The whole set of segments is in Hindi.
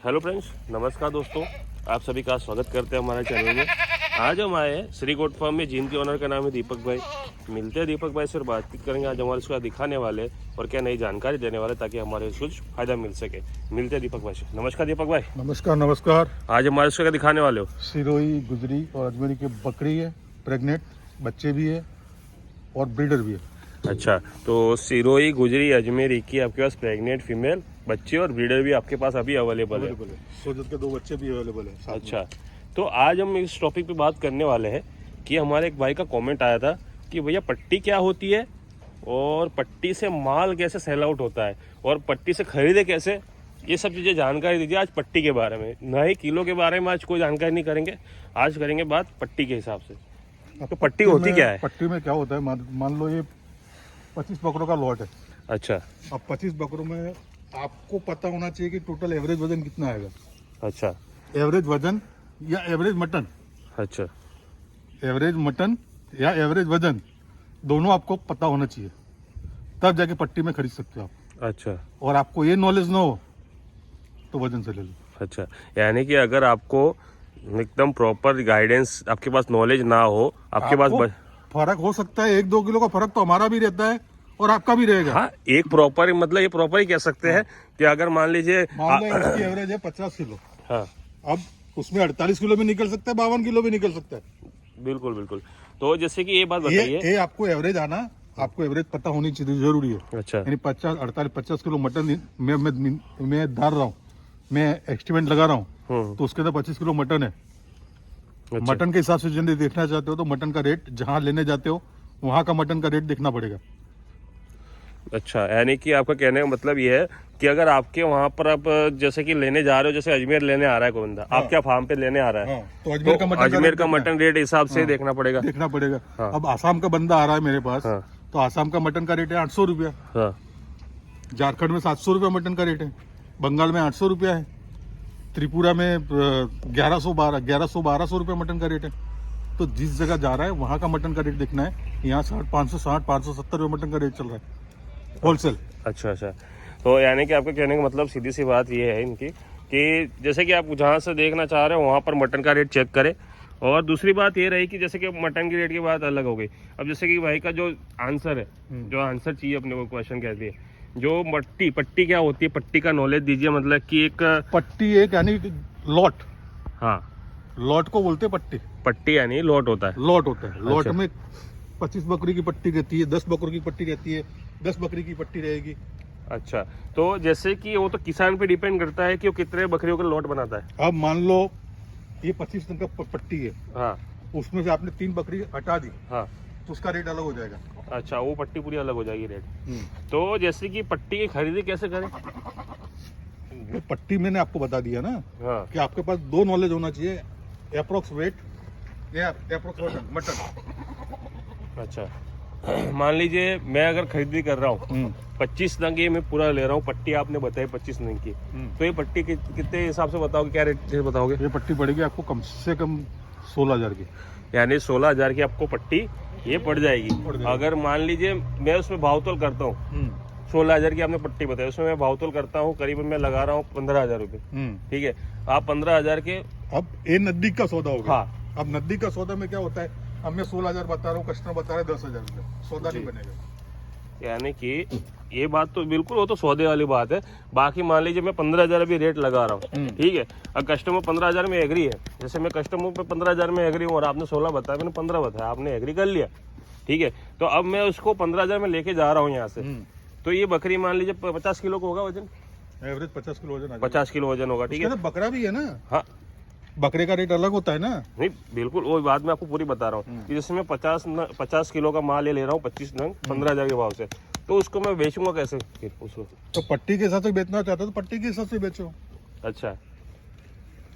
हेलो फ्रेंड्स, नमस्कार दोस्तों, आप सभी का स्वागत करते हैं हमारे चैनल में। आज हम आए हैं श्री गोट फार्म में, जिनके ओनर का नाम है दीपक भाई। मिलते हैं दीपक भाई से और बातचीत करेंगे। आज हमारे उसका दिखाने वाले और क्या नई जानकारी देने वाले, ताकि हमारे कुछ फायदा मिल सके। मिलते हैं दीपक भाई से। नमस्कार दीपक भाई। नमस्कार नमस्कार। आज हमारे उसका दिखाने वाले हो? सिरोही, गुजरी और अजमेरी की बकरी है, प्रेग्नेंट, बच्चे भी है और ब्रीडर भी है। अच्छा, तो सिरोही, गुजरी, अजमेरी की आपके पास प्रेग्नेंट फीमेल, बच्चे और ब्रीडर भी आपके पास अभी अवेलेबल है। सोजत के 2 बच्चे भी अवेलेबल है। अच्छा, तो आज हम इस टॉपिक पे बात करने वाले हैं कि हमारे एक भाई का कमेंट आया था कि भैया पट्टी क्या होती है और पट्टी से माल कैसे सेल आउट होता है और पट्टी से खरीदे कैसे, ये सब चीज़ें जानकारी दीजिए आज पट्टी के बारे में। ना ही किलो के बारे में आज कोई जानकारी नहीं करेंगे, आज करेंगे बात पट्टी के हिसाब से। तो पट्टी होती क्या है? पट्टी में क्या होता है, मान लो ये 25 बकरों का लॉट है। अच्छा। अब 25 बकरों में आपको पता होना चाहिए कि टोटल एवरेज वजन कितना आएगा। अच्छा। एवरेज वजन या एवरेज मटन। अच्छा। एवरेज मटन या एवरेज वजन दोनों आपको पता होना चाहिए, तब जाके पट्टी में खरीद सकते हो आप। अच्छा। और आपको ये नॉलेज ना हो तो वजन से ले लो। अच्छा, यानी कि अगर आपको एकदम प्रॉपर गाइडेंस, आपके पास नॉलेज ना हो, आपके पास फर्क हो सकता है, 1-2 किलो का फर्क तो हमारा भी रहता है और आपका भी रहेगा। हाँ, एक प्रॉपर मतलब ये प्रॉपर ही कह सकते हैं कि अगर मान लीजिए इसकी एवरेज है 50 किलो। हाँ, अब उसमें 48 किलो भी निकल सकता है, 52 किलो भी निकल सकता है। बिल्कुल बिल्कुल। तो जैसे कि ये बात बताइए, ये आपको एवरेज आना, आपको एवरेज पता होनी चाहिए, जरूरी है। अच्छा। यानी 50 किलो मटन मैं धार रहा हूँ, मैं एस्टिमेट लगा रहा हूँ, तो उसके अंदर 25 किलो मटन है। अच्छा। मटन के हिसाब से यदि देखना चाहते हो तो मटन का रेट जहाँ लेने जाते हो वहाँ का मटन का रेट देखना पड़ेगा। अच्छा, यानी कि आपका कहने का मतलब ये है कि अगर आपके वहाँ पर आप जैसे कि लेने जा रहे हो, जैसे अजमेर लेने आ रहा है कोई बंदा, हाँ। आपके फार्म पे लेने आ रहा है, तो अजमेर का मटन रेट हिसाब से देखना पड़ेगा। हाँ। अब आसाम का बंदा आ रहा है मेरे पास, हाँ। तो आसाम का मटन का रेट है 800 रुपया। हाँ। झारखंड में 700 रुपया मटन का रेट है, बंगाल में 800 रुपया है, त्रिपुरा में 1100-1200 रुपया मटन का रेट है। तो जिस जगह जा रहा है वहाँ का मटन का रेट देखना है। यहाँ 570 रुपये मटन का रेट चल रहा है होलसेल। अच्छा अच्छा, तो यानी कि आपके कहने का मतलब सीधी सी बात ये है इनकी कि जैसे कि आप जहाँ से देखना चाह रहे हो वहाँ पर मटन का रेट चेक करें। और दूसरी बात ये रही कि जैसे कि मटन की रेट की बात अलग हो गई। अब जैसे कि भाई का जो आंसर है, जो आंसर चाहिए अपने को, क्वेश्चन कहती है जो पट्टी क्या होती है, पट्टी का नॉलेज दीजिए। मतलब कि एक पट्टी एक यानी लॉट। हाँ, लॉट को बोलते हैं पट्टी। पट्टी यानी लॉट होता है। लॉट होता है। लॉट अच्छा। में 25 बकरी की पट्टी रहती है, 10 बकरी की पट्टी रहती है, 10 बकरी की पट्टी रहेगी। अच्छा, तो जैसे कि वो तो किसान पे डिपेंड करता है कि वो कितने बकरियों का लॉट बनाता है। अब मान लो ये 25 टन का पट्टी है, हाँ, उसमें से आपने 3 बकरी हटा दी, हाँ। तो उसका रेट अलग हो जाएगा। अच्छा, वो पट्टी पूरी अलग हो जाएगी रेट। तो जैसे कि पट्टी की खरीदी कैसे करें? वो पट्टी मैंने आपको बता दिया ना, हाँ। कि आपके पास 2 नॉलेज होना चाहिए, अप्रोक्स वेट या अप्रोक्स वजन मटन। अच्छा, मान लीजिए मैं अगर खरीदी कर रहा हूँ 25 नंग, ये मैं पूरा ले रहा हूँ, पट्टी आपने बताई 25 नंग की, तो ये पट्टी कितने हिसाब से बताओगे, क्या रेट से बताओगे? ये पट्टी पड़ेगी आपको कम से कम 16,000 की। यानी 16,000 की आपको पट्टी ये पड़ जाएगी। अगर मान लीजिए मैं उसमें भावतोल करता हूँ, 16,000 की आपने पट्टी बताई, उसमें मैं भावतोल करता हूँ, करीबन मैं लगा रहा हूँ 15,000 रुपये। ठीक है, आप 15,000 के। अब ये नजदीक का सौदा होगा। हाँ। अब नजदीक का सौदा में क्या होता है, अब मैं 16,000 बता रहा हूँ, कस्टमर बता रहा है 10,000 रुपये, सौदा नहीं बनेगा। यानी कि ये बात तो बिल्कुल, वो तो सौदे वाली बात है। बाकी मान लीजिए मैं 15,000 अभी रेट लगा रहा हूँ, ठीक है, अब कस्टमर 15,000 में एग्री है, जैसे मैं कस्टमर पे 15,000 में एग्री हूँ और आपने 16 बताया, मैंने 15 बताया, आपने एग्री कर लिया, ठीक है, तो अब मैं उसको 15,000 में लेके जा रहा हूँ यहाँ से, तो ये बकरी मान लीजिए 50 किलो का होगा वजन, एवरेज 50 किलो वजन। 50 किलो वजन होगा, ठीक है। बकरा भी है ना। हाँ, बकरे का रेट अलग होता है ना। नहीं बिल्कुल, वो बात मैं आपको पूरी बता रहा हूँ कि जैसे मैं 50 किलो का माल ये ले रहा हूँ 25 नंग 15,000 के भाव से, तो उसको मैं बेचूंगा कैसे फिर उसको? तो पट्टी के हिसाब से बेचना चाहता हो तो पट्टी के हिसाब से बेचो। अच्छा,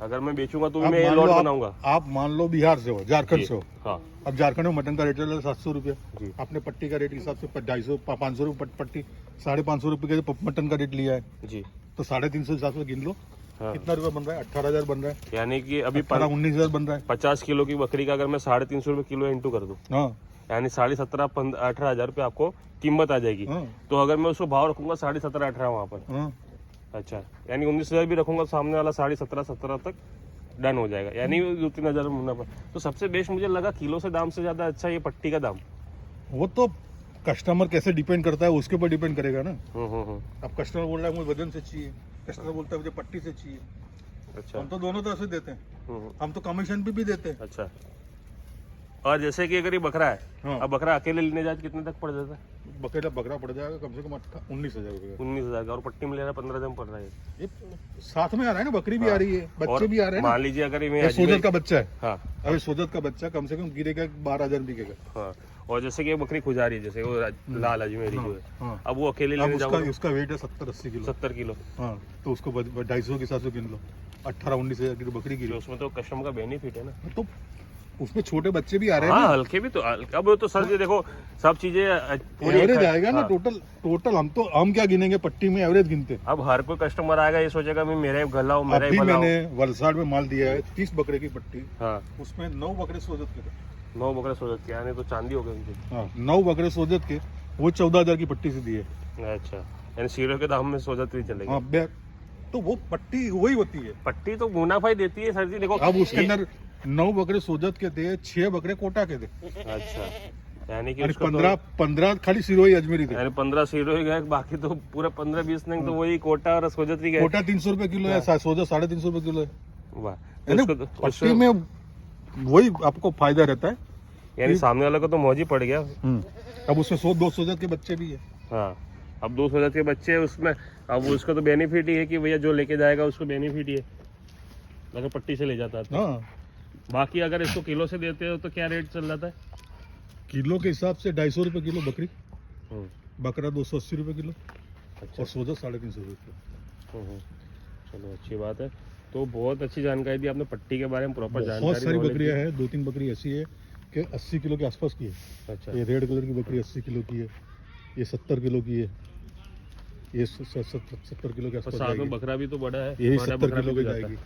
अगर मैं बेचूंगा तो भी मैं ये लॉट बनाऊंगा। आप मान लो बिहार से हो, झारखंड से हो। हाँ। अब झारखंड में मटन का रेट है 700 रुपया, जी। आपने पट्टी का रेट के हिसाब से 250-500 रुपये पट्टी, 550 रुपये का मटन का रेट लिया है जी, तो 350 हिसाब से गिन लो। हाँ। कितना रुपया बन रहा है? 18,000 बन रहा है। यानी कि अभी 19,000 बन रहा है। 50 किलो की बकरी का अगर मैं 350 रुपये किलो इंटू कर दूं, हाँ। यानी 17,500-18,000 रुपये आपको कीमत आ जाएगी। हाँ। तो अगर मैं उसको भाव रखूंगा 17,500-18,000 वहाँ पर, हाँ। अच्छा, यानी 19,000 भी रखूंगा सामने वाला 17,500 तक डन हो जाएगा, यानी 2-3 हज़ार मुनाफा। तो सबसे बेस्ट मुझे लगा किलो से दाम से ज़्यादा अच्छा ये पट्टी का दाम। वो तो कस्टमर कैसे डिपेंड करता है उसके ऊपर डिपेंड करेगा ना। हम्म। अब कस्टमर बोल रहा है मुझे वजन से चाहिए, कस्टमर बोलता है मुझे पट्टी से चाहिए। अच्छा। हम तो दोनों तरह से देते हैं, हम तो कमीशन भी देते हैं। अच्छा, और जैसे कि अगर ये बकरा है, हाँ। अब बकरा अकेले लेने जाए तो कितने तक पड़ जाता है? बकरा पड़ जाएगा कम से कम 19,000 रुपये 19,000 का, और पट्टी में लेना 15,000 पड़ रहा है। ये साथ में आ रहा है ना, बकरी भी आ रही है, बच्चे भी आ रहे हैं ना। मान लीजिए अगर ये ये सोजत का बच्चा है, हाँ अभी सोजत का बच्चा कम से कम गिरेगा 12,000 बिकेगा। हाँ, और जैसे कि ये बकरी खुजारी है, जैसे वो लाल अजमेरी जो है, हाँ। अब वो अकेले अब लेने जाओगे उसका वेट है 70-80 किलो। 70 किलो, हाँ, तो उसको 250 के हिसाब से गिन लो, 18-19,000 की बकरी तो गिरी। उसमें तो कस्टमर का बेनिफिट है ना। तो उसमें छोटे बच्चे भी आ रहे हैं हाँ, ना। हल्के भी तो, अब वो तो सर जी देखो सब चीजें एवरेज आएगा ना। टोटल हम क्या गिनेंगे, पट्टी में एवरेज गिनते हैं। अब हर कोई कस्टमर आएगा ये सोचेगा मैं मेरा ही गला हो, मेरा ही अभी भला हो। मैंने वलसाड़ में माल दिया है 30 बकरे की पट्टी, हाँ, उसमें 9 बकरे सोजत के थे। 9 बकरे सोचत के, यानी तो चांदी हो गई उनकी। हाँ, 9 बकरे सोजत के, वो 14,000 की पट्टी से दिए। अच्छा, यानी सीरो के दाम में सोचत भी चलेगी। हाँ, तो वो पट्टी वही होती है। पट्टी तो मुनाफा ही देती है सर जी, देखो अब उसके अंदर 9 बकरे सोजत के थे, 6 बकरे कोटा के थे, अच्छा, यानी कि और उसका 15 खाली सिरोही अजमेरी थे। यानी 15 सीरो ही गए, बाकी तो पूरा 15-20 नहीं तो वही कोटा और सोजत ही गए। कोटा 300 रुपए किलो है, सोजत 350 रुपए किलो है। वाह, यानी उसको तो- पट्टी में वही आपको फायदा रहता है। यानी सामने वाले को तो मौज ही पड़ गया। अब उसमें 100-200 सोजत के बच्चे भी है। हाँ, अब 200 के बच्चे हैं उसमें, अब उसका तो बेनिफिट ही है कि भैया जो लेके जाएगा उसको बेनिफिट ही है अगर पट्टी से ले जाता है तो। हाँ, बाकी अगर इसको किलो से देते हो तो क्या रेट चल जाता है? किलो के हिसाब से 250 रुपए किलो बकरी, हम्म, बकरा 280 रुपए किलो, अच्छा। और सोजत 350 रुपए। चलो अच्छी बात है। तो बहुत अच्छी जानकारी दी आपने पट्टी के बारे में, प्रॉपर जानकारी। बहुत सारी knowledge बकरियां हैं, 2-3 बकरी ऐसी है कि 80 किलो के आसपास की है। दी। अच्छा, ये रेड कलर की बकरी 80 किलो की है, ये 70 किलो की है, ये 70 किलो के और आसपास साथ में जाएगी। बकरा भी तो बड़ा है, यही बड़ा 70 बकरा किलो भी की जाता है। जाएगी।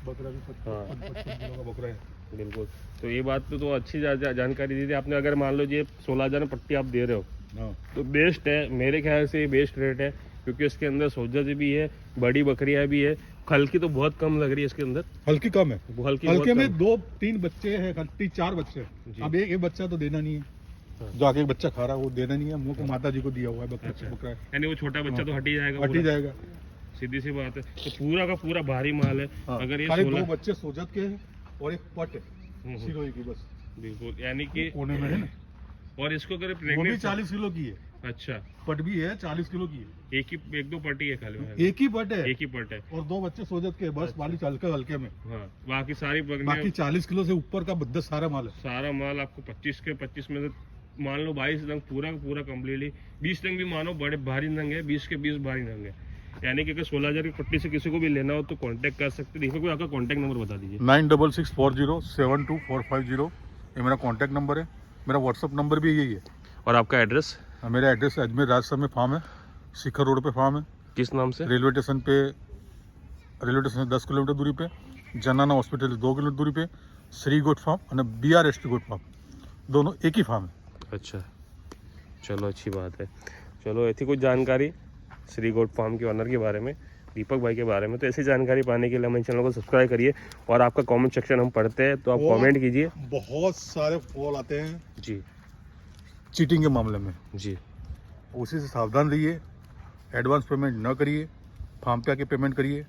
बकरा भी 55 किलो का बकरा है। बिल्कुल, तो ये बात तो अच्छी जानकारी दी थी आपने। अगर मान लो ये 16,000 में पट्टी आप दे रहे हो हाँ, तो बेस्ट है, मेरे ख्याल से ये बेस्ट रेट है, क्योंकि इसके अंदर सोजत भी है, बड़ी बकरियां भी है। हल्की तो बहुत कम लग रही है इसके अंदर, हल्की कम है। वो हल्की हल्के बहुत में कम। 2-3 बच्चे हैं, 4 बच्चे जी। हैं। अब एक बच्चा तो देना नहीं है, हाँ। जो आगे एक बच्चा खा रहा है वो देना नहीं है, मुंह को माता जी को दिया हुआ है बकरा। अच्छा। बकरा है, यानी वो छोटा बच्चा तो हट ही जाएगा, हट ही पूरा। जाएगा। सीधी सी बात है, तो पूरा का पूरा भारी माल है। हाँ, अगर ये खाली 2 16 बच्चे सोजत के हैं और एक पट है सिरोही की, बस बिल्कुल, यानी कि कोने में है ना। और इसको अगर वो भी प्रेग्नेंट, 40 किलो की है, अच्छा, पट भी है 40 किलो की है। एक दो पट्टी है खाली, एक ही पट है एक ही पट है। और 2 बच्चे सोजत के, बस वाली हल्के में। हाँ, बाकी सारी बाकी बकरियां, 40 किलो से ऊपर का 10 सारा माल है। सारा माल आपको 25 में से मान लो 22 नंग पूरा का पूरा कम्प्लीटली, 20 नंग भी मानो बड़े भारी नंग है, 20 के 20 भारी नंग है। यानी कि अगर 16,000 की पट्टी से किसी को भी लेना हो तो कांटेक्ट कर सकते हैं। दीपक भाई आपका कांटेक्ट नंबर बता दीजिए। 9664072450 ये मेरा कांटेक्ट नंबर है। मेरा व्हाट्सअप नंबर भी यही है। और आपका एड्रेस मेरा एड्रेस अजमेर राजसर में फार्म है, शिखर रोड पे फार्म है। किस नाम से? रेलवे स्टेशन से 10 किलोमीटर दूरी पे, जनाना हॉस्पिटल 2 किलोमीटर दूरी पे, श्री गोट फार्म और BRST गोट फार्म, दोनों एक ही फार्म है। अच्छा, चलो अच्छी बात है। चलो ऐसी कुछ जानकारी श्री गोट फार्म के ऑनर के बारे में, दीपक भाई के बारे में। तो ऐसी जानकारी पाने के लिए हमारे चैनल को सब्सक्राइब करिए, और आपका कमेंट सेक्शन हम पढ़ते हैं तो आप कमेंट कीजिए। बहुत सारे कॉल आते हैं जी चीटिंग के मामले में, जी, उसी से सावधान रहिए। एडवांस पेमेंट न करिए, फार्म पे आके पेमेंट करिए।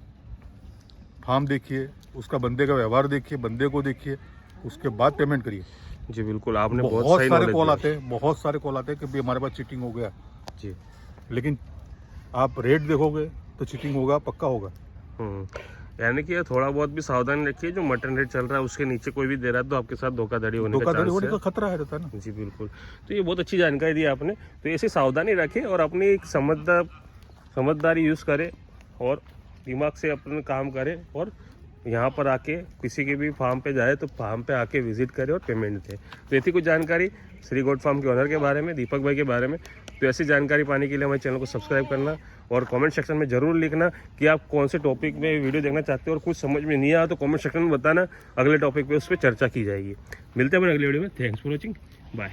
फार्म देखिए, उसका बंदे का व्यवहार देखिए, बंदे को देखिए, उसके बाद पेमेंट करिए। जी बिल्कुल, आपने बहुत बहुत सही सारे knowledge कॉल दिया। आते हैं, बहुत सारे कॉल आते हैं कि भाई हमारे पास चीटिंग हो गया, जी, लेकिन आप रेट देखोगे तो चीटिंग होगा, पक्का होगा। यानी कि थोड़ा बहुत भी सावधानी रखिए। जो मटन रेट चल रहा है उसके नीचे कोई भी दे रहा है तो आपके साथ धोखाधड़ी होने का धोखाधड़ी चांस होने है। का खतरा है, रहता है ना। जी बिल्कुल, तो ये बहुत अच्छी जानकारी दी आपने। तो ऐसी सावधानी रखें और अपनी एक समझदारी यूज़ करें और दिमाग से अपना काम करें, और यहाँ पर आके किसी के भी फार्म पे जाए तो फार्म पे आके विजिट करें और पेमेंट दें। तो ऐसी कुछ जानकारी श्री गोट फार्म के ऑनर के बारे में, दीपक भाई के बारे में। तो ऐसी जानकारी पाने के लिए हमारे चैनल को सब्सक्राइब करना, और कमेंट सेक्शन में ज़रूर लिखना कि आप कौन से टॉपिक में वीडियो देखना चाहते हो, और कुछ समझ में नहीं आया तो कमेंट सेक्शन में बताना, अगले टॉपिक पे उस पर चर्चा की जाएगी। मिलते हैं अपने अगले वीडियो में। Thanks for watching, bye.